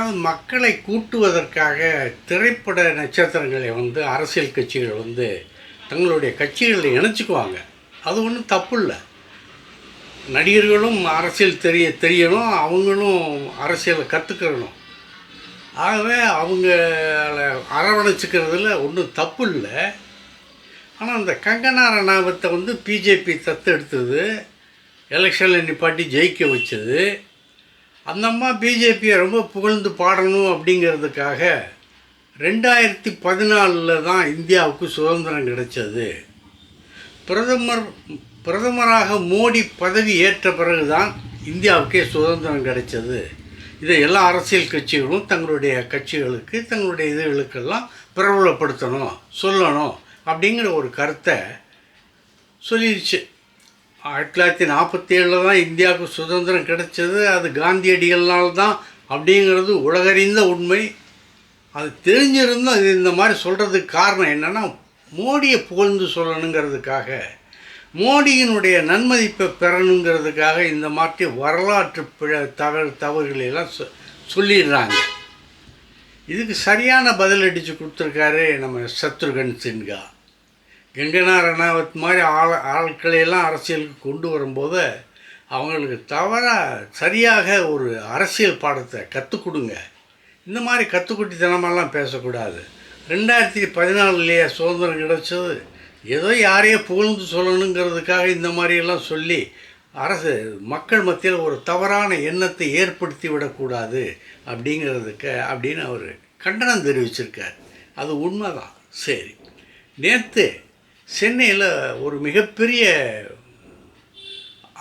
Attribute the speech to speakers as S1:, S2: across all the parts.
S1: அதாவது மக்களை கூட்டுவதற்காக திரைப்பட நட்சத்திரங்களை அரசியல் கட்சிகள் தங்களுடைய கட்சிகளில் இணைச்சிக்குவாங்க. அது ஒன்றும் தப்பு இல்லை. நடிகர்களும் அரசியல் தெரியணும், அவங்களும் அரசியலை கற்றுக்கணும். ஆகவே அவங்கள அரவணைச்சிக்கிறதுல ஒன்றும் தப்பு இல்லை. ஆனால் அந்த கங்கனா ரணாவத்தை பிஜேபி தத்தெடுத்தது, எலெக்ஷனில் நிப்பாட்டி ஜெயிக்க வச்சது. அந்த அம்மா பிஜேபியை ரொம்ப புகழ்ந்து பாடணும் அப்படிங்கிறதுக்காக 2014 தான் இந்தியாவுக்கு சுதந்திரம் கிடைச்சது. பிரதமராக மோடி பதவி ஏற்ற பிறகு தான் இந்தியாவுக்கே சுதந்திரம் கிடைச்சது. இதை எல்லா அரசியல் கட்சிகளும் தங்களுடைய கட்சிகளுக்கு, தங்களுடைய இதுகளுக்கெல்லாம் பிரபலப்படுத்தணும், சொல்லணும் அப்படிங்கிற ஒரு கருத்தை சொல்லிடுச்சு. 1947 தான் இந்தியாவுக்கு சுதந்திரம் கிடைச்சது. அது காந்தியடிகள்னால் தான் அப்படிங்கிறது உலகறிந்த உண்மை. அது தெரிஞ்சிருந்தால் அது இந்த மாதிரி சொல்கிறதுக்கு காரணம் என்னென்னா, மோடியை புகழ்ந்து சொல்லணுங்கிறதுக்காக, மோடியினுடைய நன்மதிப்பை பெறணுங்கிறதுக்காக இந்த மாதிரி வரலாற்று தவறுகளெல்லாம் சொல்லிடுறாங்க. இதுக்கு சரியான பதில் அடித்து கொடுத்துருக்காரு நம்ம சத்ருகன் சின்ஹா. கங்கனா ரணாவத் மாதிரி ஆட்களையெல்லாம் அரசியலுக்கு கொண்டு வரும்போது அவங்களுக்கு சரியாக ஒரு அரசியல் பாடத்தை கற்றுக் கொடுங்க. இந்த மாதிரி கற்றுக்குட்டித்தனமெல்லாம் பேசக்கூடாது. 2014 சுதந்திரம் கிடைச்சது, ஏதோ யாரையோ புகழ்ந்து சொல்லணுங்கிறதுக்காக இந்த மாதிரியெல்லாம் சொல்லி மக்கள் மத்தியில் ஒரு தவறான எண்ணத்தை ஏற்படுத்தி விடக்கூடாது அப்படின்னு அவர் கண்டனம் தெரிவிச்சிருக்கார். அது உண்மைதான். சரி, நேற்று சென்னையில் ஒரு மிகப்பெரிய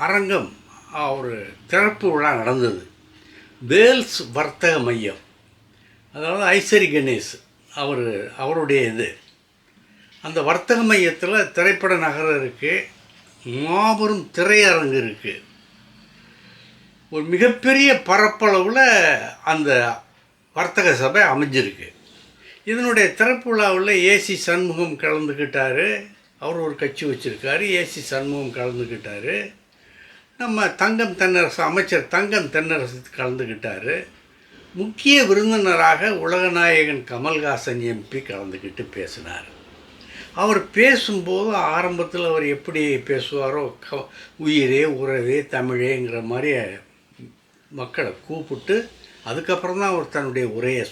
S1: அரங்கம், ஒரு திறப்பு விழா நடந்தது. வேல்ஸ் வர்த்தக மையம், அதாவது ஐசரி கணேஷ் அவருடைய இது. அந்த வர்த்தக மையத்தில் திரைப்பட நகரம் இருக்குது, மாபெரும் திரையரங்கு இருக்குது. ஒரு மிகப்பெரிய பரப்பளவில் அந்த வர்த்தக சபை அமைஞ்சிருக்கு. இதனுடைய திறப்பு விழாவில் ஏசி சண்முகம் கலந்துக்கிட்டார். அவர் ஒரு கட்சி வச்சுருக்காரு. ஏசி சண்முகம் கலந்துக்கிட்டார். நம்ம அமைச்சர் தங்கம் தென்னரசு கலந்துக்கிட்டார். முக்கிய விருந்தினராக உலகநாயகன் கமல்ஹாசன் எம்பி கலந்துக்கிட்டு பேசினார். அவர் பேசும்போது ஆரம்பத்தில் அவர் எப்படி பேசுவாரோ, உயிரே உறவே தமிழேங்கிற மாதிரி மக்களை கூப்பிட்டு அதுக்கப்புறம் தான் அவர் தன்னுடைய உரையை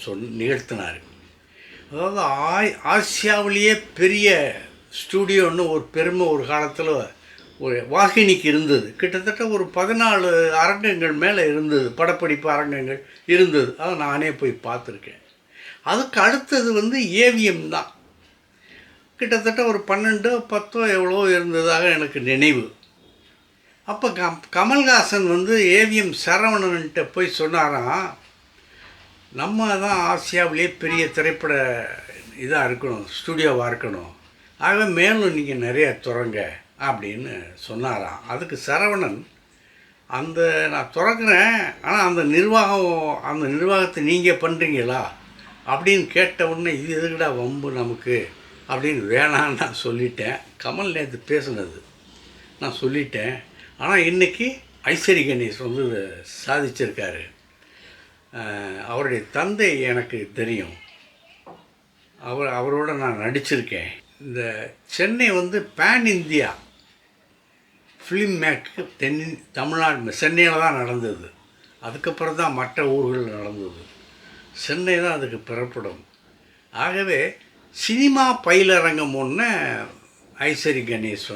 S1: நிகழ்த்தினார். அதாவது ஆசியாவிலேயே பெரிய ஸ்டூடியோன்னு ஒரு பெருமை ஒரு காலத்தில் ஒரு வாகினிக்கு இருந்தது. கிட்டத்தட்ட ஒரு 14 அரங்கங்கள் மேலே இருந்தது, படப்பிடிப்பு அரங்கங்கள் இருந்தது. அதை நானே போய் பார்த்துருக்கேன். அதுக்கு அடுத்தது ஏவிஎம் தான். கிட்டத்தட்ட ஒரு 12-10 எவ்வளோ இருந்ததாக எனக்கு நினைவு. அப்போ கமல்ஹாசன் ஏவிஎம் சரவணன்கிட்ட போய் சொன்னாராம், நம்ம தான் ஆசியாவிலே பெரிய திரைப்பட இதாக இருக்கணும், ஸ்டுடியோவாக இருக்கணும், ஆகவே மேலும் நீங்கள் நிறைய துறங்க அப்படின்னு சொன்னாராம். அதுக்கு சரவணன், நான் திறக்கிறேன், ஆனால் அந்த நிர்வாகத்தை நீங்கள் பண்ணுறீங்களா அப்படின்னு கேட்ட உடனே, இது எதுக்குடா வம்பு நமக்கு அப்படின்னு வேணான்னு நான் சொல்லிட்டேன். கமல் நேற்று பேசுனது நான் சொல்லிட்டேன். ஆனால் இன்றைக்கி ஐசரி கணேஷ் சாதிச்சிருக்காரு. அவருடைய தந்தை எனக்கு தெரியும், அவரோட நான் நடிச்சிருக்கேன். இந்த Chennai pan India film make Tamil சென்னையில் தான் நடந்தது. அதுக்கப்புறம் தான் மற்ற ஊர்களில் நடந்தது. சென்னை தான் அதுக்கு பிறப்பிடம். ஆகவே சினிமா பயிலரங்கம் ஒன்று ஐசரி கணேஷ்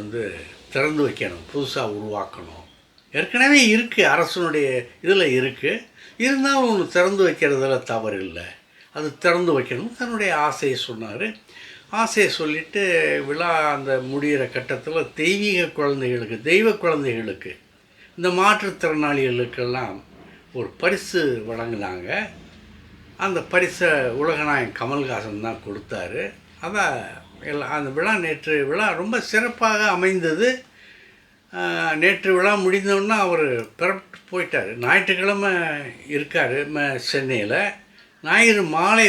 S1: திறந்து வைக்கணும், புதுசாக உருவாக்கணும். ஏற்கனவே இருக்குது, அரசனுடைய இதில் இருக்குது. இருந்தாலும் ஒன்று திறந்து வைக்கிறதுல தவறு இல்லை. அது திறந்து வைக்கணும் தன்னுடைய ஆசையை சொன்னார். ஆசையை சொல்லிவிட்டு விழா அந்த முடிகிற கட்டத்தில் தெய்வ குழந்தைகளுக்கு இந்த மாற்றுத்திறனாளிகளுக்கெல்லாம் ஒரு பரிசு வழங்கினாங்க. அந்த பரிசை உலகநாயகன் கமல்ஹாசன் தான் கொடுத்தாரு. அதான் அந்த விழா ரொம்ப சிறப்பாக அமைந்தது. நேற்று விழா முடிந்தோன்னா அவர் பிறப்பிட்டு போயிட்டார். ஞாயிற்றுக்கிழமை இருக்கார் சென்னையில். ஞாயிறு மாலை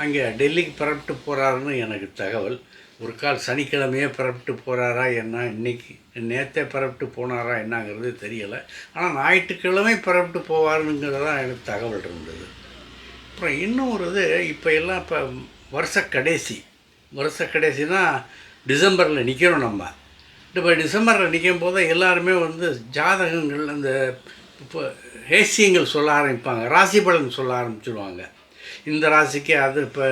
S1: அங்கே டெல்லிக்கு பிறப்பிட்டு போகிறாருன்னு எனக்கு தகவல். ஒரு கால் சனிக்கிழமையே பிறப்பிட்டு போகிறாரா என்ன, இன்றைக்கி நேற்றே பிறப்பிட்டு போனாரா என்னங்கிறது தெரியலை. ஆனால் ஞாயிற்றுக்கிழமை பிறப்பிட்டு போவாருங்கிறதான் எனக்கு தகவல் இருந்தது. அப்புறம் இன்னும் ஒரு இது இப்போ எல்லாம் இப்போ வருஷ கடைசினா டிசம்பரில் நிற்கிறோம் நம்ம. இப்போ டிசம்பரில் நிற்கும் போது எல்லாருமே வந்து ஜாதகங்கள் அந்த இப்போ ஹேசியங்கள் சொல்ல ஆரம்பிப்பாங்க, ராசி பலன் சொல்ல ஆரம்பிச்சிடுவாங்க. இந்த ராசிக்கு அது இப்போ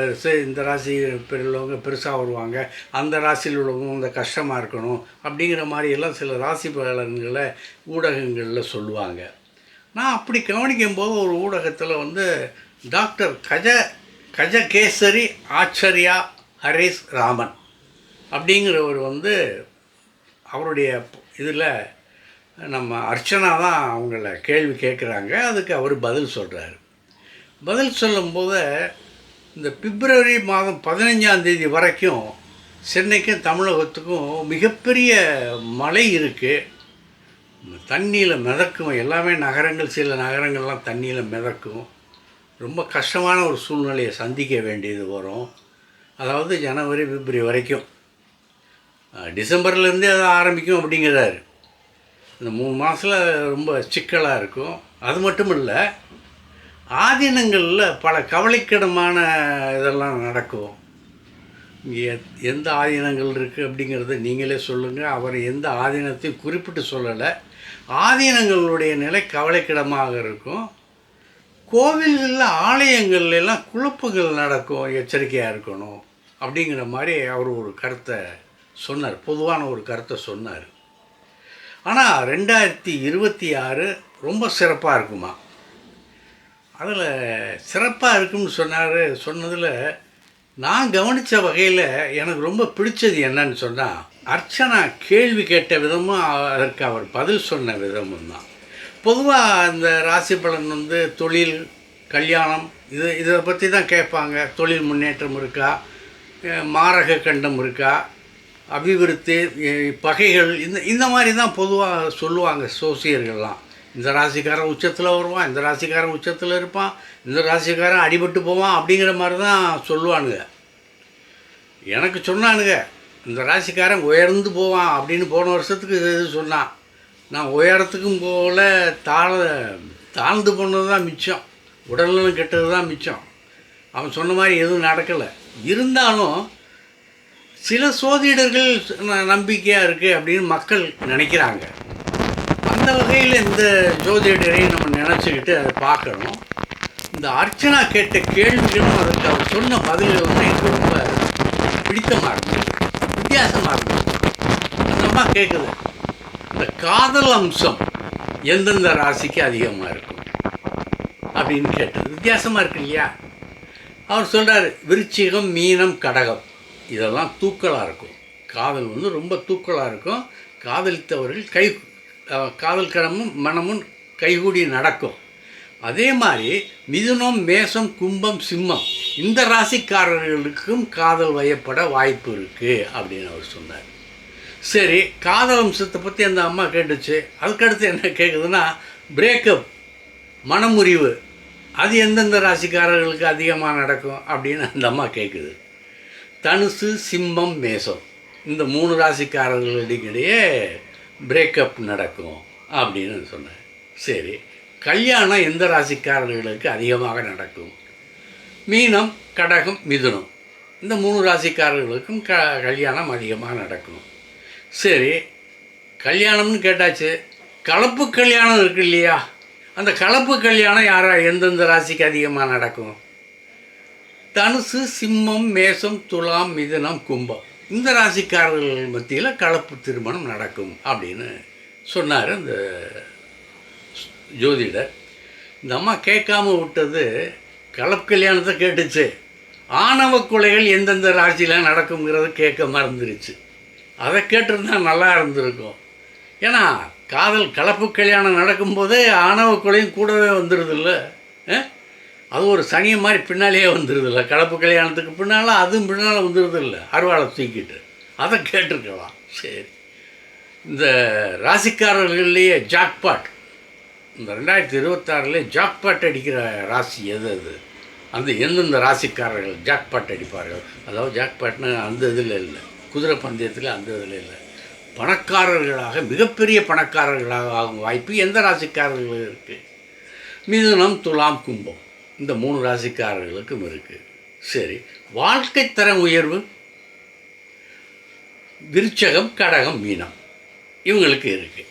S1: இந்த ராசி உள்ளவங்க பெருசாக வருவாங்க, அந்த ராசியில் உள்ளவங்க இந்த கஷ்டமாக இருக்கணும் அப்படிங்கிற மாதிரியெல்லாம் சில ராசி பலன்களை ஊடகங்களில் சொல்லுவாங்க. நான் அப்படி கவனிக்கும்போது ஒரு ஊடகத்தில் வந்து டாக்டர் கஜகேசரி ஆச்சரியா ஹரேஷ் ராமன் அப்படிங்கிறவர் வந்து அவருடைய இதில் நம்ம அர்ச்சனா தான் அவங்கள கேள்வி கேட்குறாங்க. அதுக்கு அவர் பதில் சொல்கிறாரு. பதில் சொல்லும்போது இந்த பிப்ரவரி மாதம் 15ஆம் தேதி வரைக்கும் சென்னைக்கும் தமிழகத்துக்கும் மிகப்பெரிய மழை இருக்குது. தண்ணியில் மிதக்கும் எல்லாமே நகரங்கள், சில நகரங்கள்லாம் தண்ணியில் மிதக்கும். ரொம்ப கஷ்டமான ஒரு சூழ்நிலையை சந்திக்க வேண்டியது வரும். அதாவது ஜனவரி பிப்ரவரி வரைக்கும், டிசம்பர்லேருந்தே அதை ஆரம்பிக்கும் அப்படிங்கிறாரு. இந்த 3 மாதத்தில் ரொம்ப சிக்கலாக இருக்கும். அது மட்டும் இல்லை, ஆதீனங்களில் பல கவலைக்கிடமான இதெல்லாம் நடக்கும். இங்கே எந்த ஆதீனங்கள் இருக்குது அப்படிங்கிறத நீங்களே சொல்லுங்கள். அவர் எந்த ஆதீனத்தையும் குறிப்பிட்டு சொல்லலை. ஆதீனங்களுடைய நிலை கவலைக்கிடமாக இருக்கும். கோவில்களில் ஆலயங்கள்லாம் குழப்பங்கள் நடக்கும், எச்சரிக்கையாக இருக்கணும் அப்படிங்கிற மாதிரி அவர் ஒரு கருத்தை சொன்னார், பொதுவான ஒரு கருத்தை சொன்னார். ஆனால் 2026 ரொம்ப சிறப்பாக இருக்குமா. அதில் சிறப்பாக இருக்குன்னு சொன்னதில் நான் கவனித்த வகையில் எனக்கு ரொம்ப பிடிச்சது என்னன்னு சொன்னால், அர்ச்சனா கேள்வி கேட்ட விதமும் அதற்கு அவர் பதில் சொன்ன விதமும் தான். பொதுவாக இந்த ராசி பலன் வந்து தொழில், கல்யாணம் இதை பற்றி தான் கேட்பாங்க. தொழில் முன்னேற்றம் இருக்கா, மாரக கண்டம் இருக்கா, அபிவிருத்தி, பகைகள், இந்த மாதிரி தான் பொதுவாக சொல்லுவாங்க சோசியர்கள்லாம். இந்த ராசிக்காரன் உச்சத்தில் வருவான், இந்த ராசிக்காரன் உச்சத்தில் இருப்பான், இந்த ராசிக்காரன் அடிபட்டு போவான் அப்படிங்கிற மாதிரி தான் சொல்லுவானுங்க. எனக்கு சொன்னானுங்க இந்த ராசிக்காரன் உயர்ந்து போவான் அப்படின்னு போன வருஷத்துக்கு இது சொன்னான். நான் உயரத்துக்கும் போல தாழ்ந்து போனது தான் மிச்சம், உடல்நலம் கெட்டது தான் மிச்சம். அவன் சொன்ன மாதிரி எதுவும் நடக்கலை. இருந்தாலும் சில சோதிடர்கள் நம்பிக்கையாக இருக்குது அப்படின்னு மக்கள் நினைக்கிறாங்க. அந்த வகையில் இந்த ஜோதிடரை நம்ம நினச்சிக்கிட்டு அதை பார்க்கணும். இந்த அர்ச்சனா கேட்ட கேள்விகளும் அதுக்கு அவர் சொன்ன பதில்கள் வந்து எனக்கு ரொம்ப பிடித்தமாக இருந்தது, வித்தியாசமாக இருந்தது. அந்த அம்மா கேட்குது, இந்த காதல் அம்சம் எந்தெந்த ராசிக்கு அதிகமாக இருக்கும் அப்படின்னு கேட்டது. வித்தியாசமாக இருக்கு இல்லையா? அவர் சொல்கிறார், விருச்சிகம், மீனம், கடகம் இதெல்லாம் தூக்கலாக இருக்கும். காதல் வந்து ரொம்ப தூக்கலாக இருக்கும். காதலித்தவர்கள் காதல் கடமும் மனமும் கைகூடி நடக்கும். அதே மாதிரி மிதுனம், மேசம், கும்பம், சிம்மம் இந்த ராசிக்காரர்களுக்கும் காதல் வயப்பட வாய்ப்பு இருக்குது அப்படின்னு அவர் சொன்னார். சரி, காதல் அம்சத்தை பற்றி அந்த அம்மா கேட்டுச்சு. அதுக்கடுத்து என்ன கேட்குதுன்னா, பிரேக்கப், மனமுறிவு அது எந்தெந்த ராசிக்காரர்களுக்கு அதிகமாக நடக்கும் அப்படின்னு அந்த அம்மா கேட்குது. தனுசு, சிம்மம், மேசம் இந்த 3 ராசிக்காரர்களிடையே பிரேக்கப் நடக்கும் அப்படின்னு சொன்னேன். சரி, கல்யாணம் எந்த ராசிக்காரர்களுக்கு அதிகமாக நடக்கும்? மீனம், கடகம், மிதுனம் இந்த 3 ராசிக்காரர்களுக்கும் கல்யாணம் அதிகமாக நடக்கும். சரி, கல்யாணம்னு கேட்டாச்சு. கலப்பு கல்யாணம் இருக்கு இல்லையா? அந்த கலப்பு கல்யாணம் எந்தெந்த ராசிக்கு அதிகமாக நடக்கும்? தனுசு, சிம்மம், மேசம், துலாம், மிதுனம், கும்பம் இந்த ராசிக்காரர்கள் மத்தியில் கலப்பு திருமணம் நடக்கும் அப்படின்னு சொன்னார் அந்த ஜோதிடர். இந்த அம்மா கேட்காம விட்டது கலப்பு கல்யாணத்தை கேட்டுச்சு. ஆணவ கொலைகள் எந்தெந்த ராசியில் நடக்குங்கிறத கேட்க மறந்துருச்சு. அதை கேட்டிருந்தா நல்லா இருந்திருக்கும். ஏன்னா கலப்பு கல்யாணம் நடக்கும்போதே ஆணவ கொலையும் கூடவே வந்துடுதில்ல. அது ஒரு சனியை மாதிரி பின்னாலேயே வந்துடுதில்ல. கலப்பு கல்யாணத்துக்கு பின்னால் அதுவும் பின்னால் வந்துடுதில்ல, அருவாளை தூக்கிட்டு. அதை கேட்டிருக்கலாம். சரி, இந்த ராசிக்காரர்கள்லேயே ஜாக்பாட், இந்த 2026 ஜாக்பாட் அடிக்கிற ராசி எது? அந்த எந்தெந்த ராசிக்காரர்கள் ஜாக்பாட் அடிப்பார்கள்? அதாவது ஜாக்பாட்னு அந்த இதில் இல்லை, குதிரை பந்தயத்தில் அந்த இதில் இல்லை, பணக்காரர்களாக மிகப்பெரிய பணக்காரர்களாக ஆகும் வாய்ப்பு எந்த ராசிக்காரர்கள் இருக்குது? மிதுனம், துலாம், கும்பம் இந்த 3 ராசிக்காரர்களுக்கும் இருக்குது. சரி, வாழ்க்கை தர உயர்வு விருச்சகம், கடகம், மீனம் இவங்களுக்கு இருக்குது.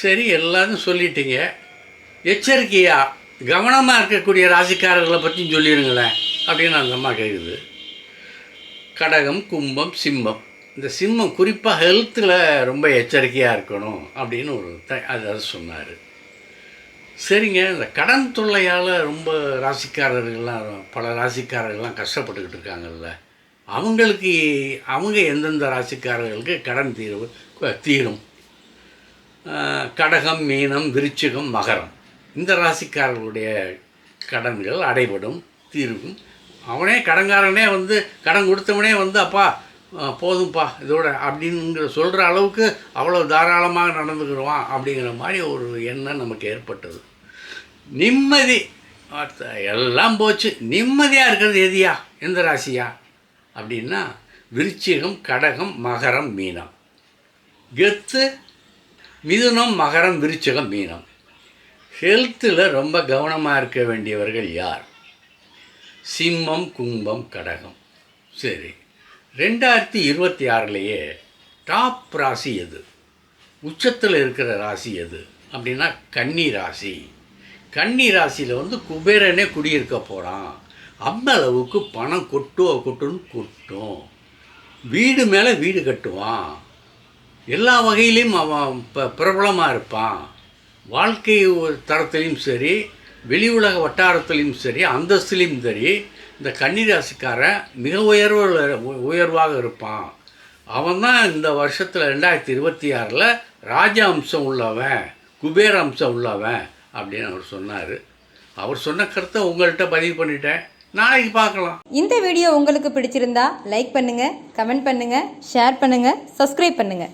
S1: சரி, எல்லாரும் சொல்லிட்டீங்க. எச்சரிக்கையாக கவனமாக இருக்கக்கூடிய ராசிக்காரர்களை பற்றியும் சொல்லிடுங்களேன் அப்படின்னு அந்த அம்மா கேட்குது. கடகம், கும்பம், சிம்மம். இந்த சிம்மம் குறிப்பாக ஹெல்த்தில் ரொம்ப எச்சரிக்கையாக இருக்கணும் அப்படின்னு ஒரு அதை சொன்னார். சரிங்க, இந்த கடன் தொல்லையால் ரொம்ப பல ராசிக்காரர்கள்லாம் கஷ்டப்பட்டுக்கிட்டு இருக்காங்கல்ல, அவங்க எந்தெந்த ராசிக்காரர்களுக்கு கடன் தீரும்? கடகம், மீனம், விருச்சிகம், மகரம் இந்த ராசிக்காரர்களுடைய கடன்கள் அடைபடும், தீர்வும். அவனே கடன்காரனே கடன் கொடுத்தவனே அப்பா போதும்ப்பா இதோட அப்படிங்கிற சொல்கிற அளவுக்கு அவ்வளோ தாராளமாக நடந்துக்கிடுவான் அப்படிங்கிற மாதிரி ஒரு எண்ணம் நமக்கு ஏற்பட்டது. நிம்மதி எல்லாம் போச்சு, நிம்மதியாக இருக்கிறது எதியா, எந்த ராசியா அப்படின்னா விருச்சிகம், கடகம், மகரம், மீனம். கெத்து மிதுனம், மகரம், விருச்சிகம், மீனம். ஹெல்த்தில் ரொம்ப கவனமாக இருக்க வேண்டியவர்கள் யார்? சிம்மம், கும்பம், கடகம். சரி, 2026 டாப் ராசி எது, உச்சத்தில் இருக்கிற ராசி எது அப்படின்னா கன்னி ராசி. கன்னி ராசியில் குபேரனே குடியிருக்க போகிறான். அந்த அளவுக்கு பணம் கொட்டும். வீடு மேலே வீடு கட்டுவான். எல்லா வகையிலையும் அவன் பிரபலமாக இருப்பான். வாழ்க்கை தரத்திலையும் சரி, வெளி உலக வட்டாரத்திலையும் சரி, அந்தஸ்திலையும் சரி, இந்த கன்னிராசிக்காரன் மிக உயர்வாக இருப்பான். அவன் தான் இந்த வருஷத்தில் 2026 ராஜ அம்சம் உள்ளவன், குபேர அம்சம் உள்ளவன் அப்படின்னு அவர் சொன்னார். அவர் சொன்ன கருத்தை உங்கள்கிட்ட பதிவு பண்ணிட்டேன். நாளைக்கு பார்க்கலாம்.
S2: இந்த வீடியோ உங்களுக்கு பிடிச்சிருந்தா லைக் பண்ணுங்கள், கமெண்ட் பண்ணுங்கள், ஷேர் பண்ணுங்கள், சப்ஸ்கிரைப் பண்ணுங்கள்.